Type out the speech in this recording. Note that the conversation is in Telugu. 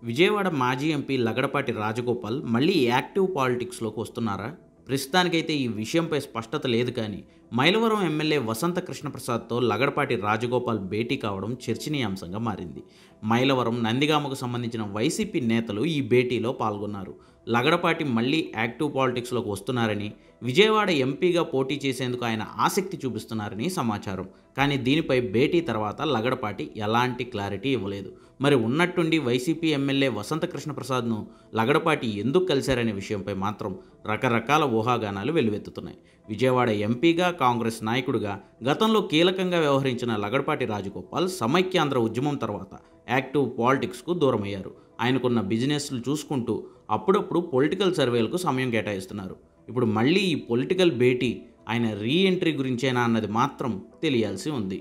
విజయవాడ మాజీ ఎంపీ లగడపాటి రాజగోపాల్ మళ్ళీ యాక్టివ్ పాలిటిక్స్లోకి వస్తున్నారా? ప్రస్తుతానికైతే ఈ విషయంపై స్పష్టత లేదు. కానీ మైలవరం ఎమ్మెల్యే వసంత కృష్ణప్రసాద్తో లగడపాటి రాజగోపాల్ భేటీ కావడం చర్చనీయాంశంగా మారింది. మైలవరం, నందిగామకు సంబంధించిన వైసీపీ నేతలు ఈ భేటీలో పాల్గొన్నారు. లగడపాటి మళ్ళీ యాక్టివ్ పాలిటిక్స్లోకి వస్తున్నారని, విజయవాడ ఎంపీగా పోటీ చేసేందుకు ఆయన ఆసక్తి చూపిస్తున్నారని సమాచారం. కానీ దీనిపై భేటీ తర్వాత లగడపాటి ఎలాంటి క్లారిటీ ఇవ్వలేదు. మరి ఉన్నట్టుండి వైసీపీ ఎమ్మెల్యే వసంత కృష్ణప్రసాద్ను లగడపాటి ఎందుకు కలిశారనే విషయంపై మాత్రం రకరకాల ఊహాగానాలు వెల్లువెత్తుతున్నాయి. విజయవాడ ఎంపీగా, కాంగ్రెస్ నాయకుడిగా గతంలో కీలకంగా వ్యవహరించిన లగడపాటి రాజగోపాల్ సమైక్యాంధ్ర ఉద్యమం తర్వాత యాక్టివ్ పాలిటిక్స్కు దూరమయ్యారు. ఆయనకున్న బిజినెస్లు చూసుకుంటూ అప్పుడప్పుడు పొలిటికల్ సర్వేలకు సమయం కేటాయిస్తున్నారు. ఇప్పుడు మళ్ళీ ఈ పొలిటికల్ భేటీ ఆయన రీ ఎంట్రీ గురించేనా అన్నది మాత్రం తెలియాల్సి ఉంది.